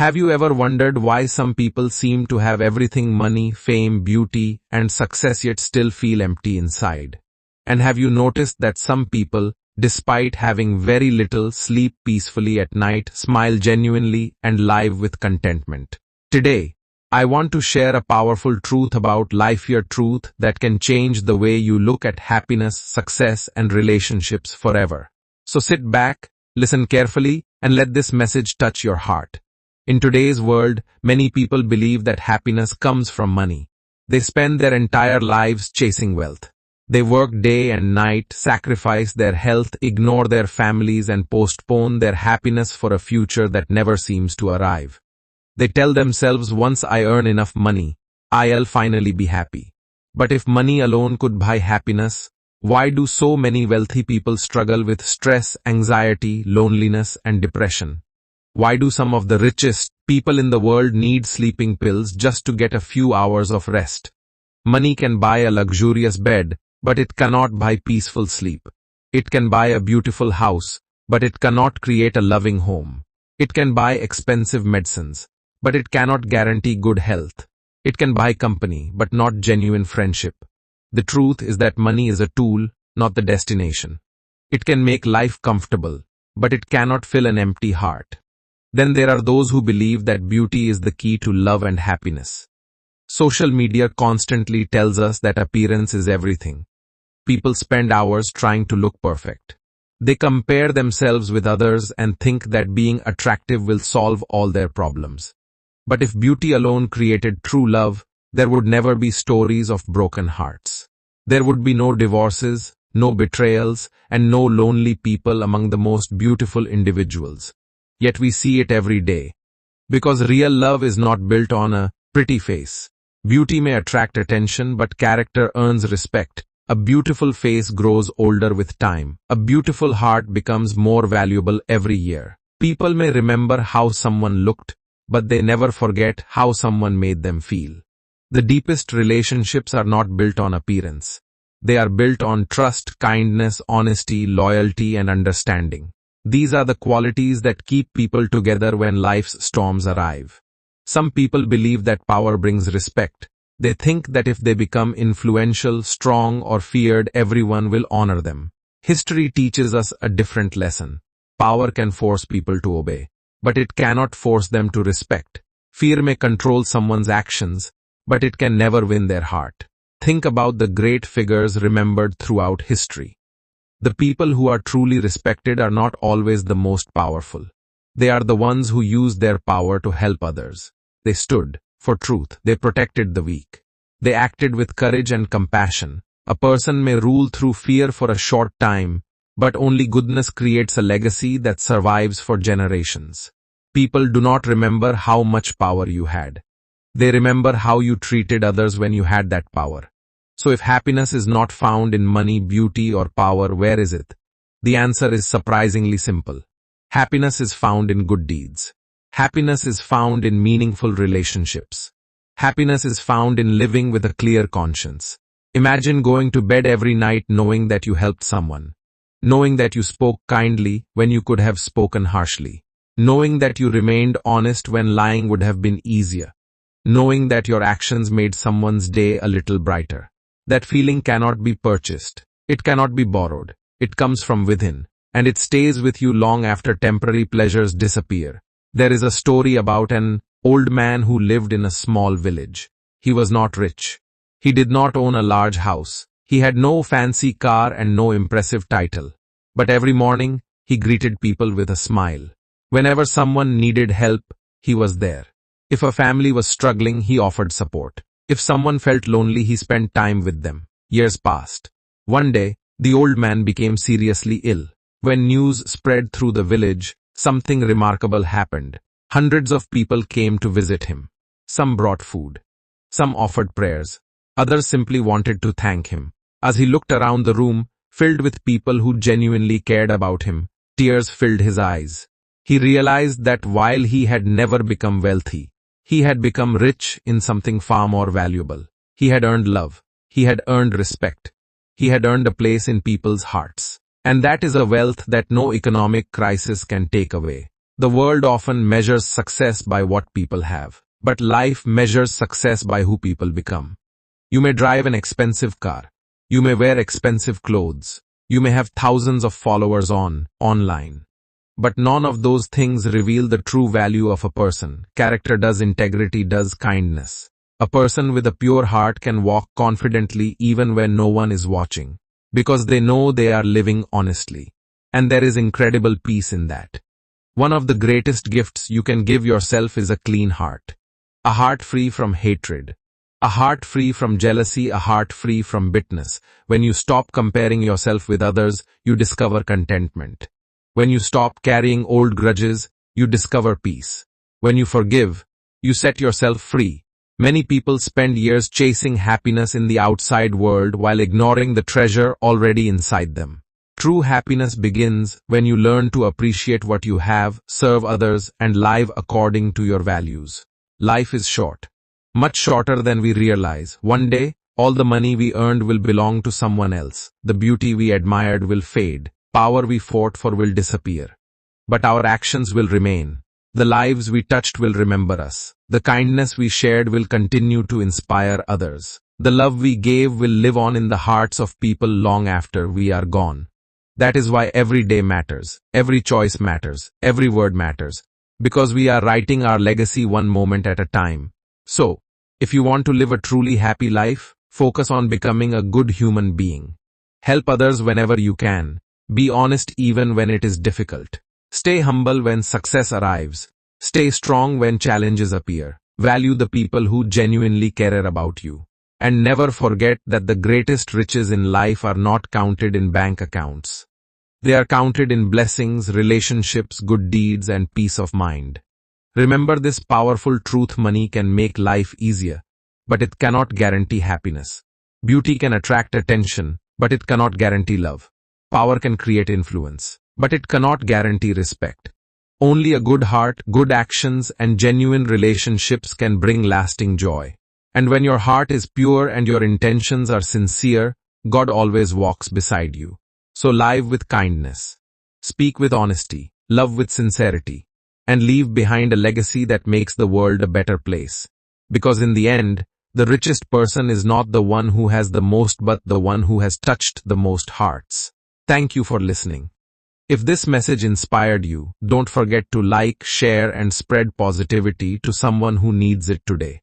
Have you ever wondered why some people seem to have everything: money, fame, beauty, and success, yet still feel empty inside? And have you noticed that some people, despite having very little, sleep peacefully at night, smile genuinely, and live with contentment? Today, I want to share a powerful truth about life, your truth that can change the way you look at happiness, success, and relationships forever. So sit back, listen carefully, and let this message touch your heart. In today's world, many people believe that happiness comes from money. They spend their entire lives chasing wealth. They work day and night, sacrifice their health, ignore their families, and postpone their happiness for a future that never seems to arrive. They tell themselves, once I earn enough money, I'll finally be happy. But if money alone could buy happiness, why do so many wealthy people struggle with stress, anxiety, loneliness, and depression? Why do some of the richest people in the world need sleeping pills just to get a few hours of rest? Money can buy a luxurious bed, but it cannot buy peaceful sleep. It can buy a beautiful house, but it cannot create a loving home. It can buy expensive medicines, but it cannot guarantee good health. It can buy company, but not genuine friendship. The truth is that money is a tool, not the destination. It can make life comfortable, but it cannot fill an empty heart. Then there are those who believe that beauty is the key to love and happiness. Social media constantly tells us that appearance is everything. People spend hours trying to look perfect. They compare themselves with others and think that being attractive will solve all their problems. But if beauty alone created true love, there would never be stories of broken hearts. There would be no divorces, no betrayals, and no lonely people among the most beautiful individuals. Yet we see it every day. Because real love is not built on a pretty face. Beauty may attract attention, but character earns respect. A beautiful face grows older with time. A beautiful heart becomes more valuable every year. People may remember how someone looked, but they never forget how someone made them feel. The deepest relationships are not built on appearance. They are built on trust, kindness, honesty, loyalty, and understanding. These are the qualities that keep people together when life's storms arrive. Some people believe that power brings respect. They think that if they become influential, strong, or feared, everyone will honor them. History teaches us a different lesson. Power can force people to obey, but it cannot force them to respect. Fear may control someone's actions, but it can never win their heart. Think about the great figures remembered throughout history. The people who are truly respected are not always the most powerful. They are the ones who use their power to help others. They stood for truth. They protected the weak. They acted with courage and compassion. A person may rule through fear for a short time, but only goodness creates a legacy that survives for generations. People do not remember how much power you had. They remember how you treated others when you had that power. So if happiness is not found in money, beauty, or power, where is it? The answer is surprisingly simple. Happiness is found in good deeds. Happiness is found in meaningful relationships. Happiness is found in living with a clear conscience. Imagine going to bed every night knowing that you helped someone. Knowing that you spoke kindly when you could have spoken harshly. Knowing that you remained honest when lying would have been easier. Knowing that your actions made someone's day a little brighter. That feeling cannot be purchased. It cannot be borrowed. It comes from within, and it stays with you long after temporary pleasures disappear. There is a story about an old man who lived in a small village. He was not rich. He did not own a large house. He had no fancy car and no impressive title. But every morning, he greeted people with a smile. Whenever someone needed help, he was there. If a family was struggling, he offered support. If someone felt lonely, he spent time with them. Years passed. One day, the old man became seriously ill. When news spread through the village, something remarkable happened. Hundreds of people came to visit him. Some brought food. Some offered prayers. Others simply wanted to thank him. As he looked around the room, filled with people who genuinely cared about him, tears filled his eyes. He realized that while he had never become wealthy, he had become rich in something far more valuable. He had earned love. He had earned respect. He had earned a place in people's hearts. And that is a wealth that no economic crisis can take away. The world often measures success by what people have, but life measures success by who people become. You may drive an expensive car. You may wear expensive clothes. You may have thousands of followers online. But none of those things reveal the true value of a person. Character does, integrity does, kindness. A person with a pure heart can walk confidently even when no one is watching, because they know they are living honestly. And there is incredible peace in that. One of the greatest gifts you can give yourself is a clean heart. A heart free from hatred. A heart free from jealousy, a heart free from bitterness. When you stop comparing yourself with others, you discover contentment. When you stop carrying old grudges, you discover peace. When you forgive, you set yourself free. Many people spend years chasing happiness in the outside world while ignoring the treasure already inside them. True happiness begins when you learn to appreciate what you have, serve others, and live according to your values. Life is short. Much shorter than we realize. One day, all the money we earned will belong to someone else. The beauty we admired will fade. Power we fought for will disappear. But our actions will remain. The lives we touched will remember us. The kindness we shared will continue to inspire others. The love we gave will live on in the hearts of people long after we are gone. That is why every day matters. Every choice matters. Every word matters. Because we are writing our legacy one moment at a time. So, if you want to live a truly happy life, focus on becoming a good human being. Help others whenever you can. Be honest even when it is difficult. Stay humble when success arrives. Stay strong when challenges appear. Value the people who genuinely care about you. And never forget that the greatest riches in life are not counted in bank accounts. They are counted in blessings, relationships, good deeds, and peace of mind. Remember this powerful truth: money can make life easier, but it cannot guarantee happiness. Beauty can attract attention, but it cannot guarantee love. Power can create influence, but it cannot guarantee respect. Only a good heart, good actions, and genuine relationships can bring lasting joy. And when your heart is pure and your intentions are sincere, God always walks beside you. So live with kindness, speak with honesty, love with sincerity, and leave behind a legacy that makes the world a better place. Because in the end, the richest person is not the one who has the most but the one who has touched the most hearts. Thank you for listening. If this message inspired you, don't forget to like, share, and spread positivity to someone who needs it today.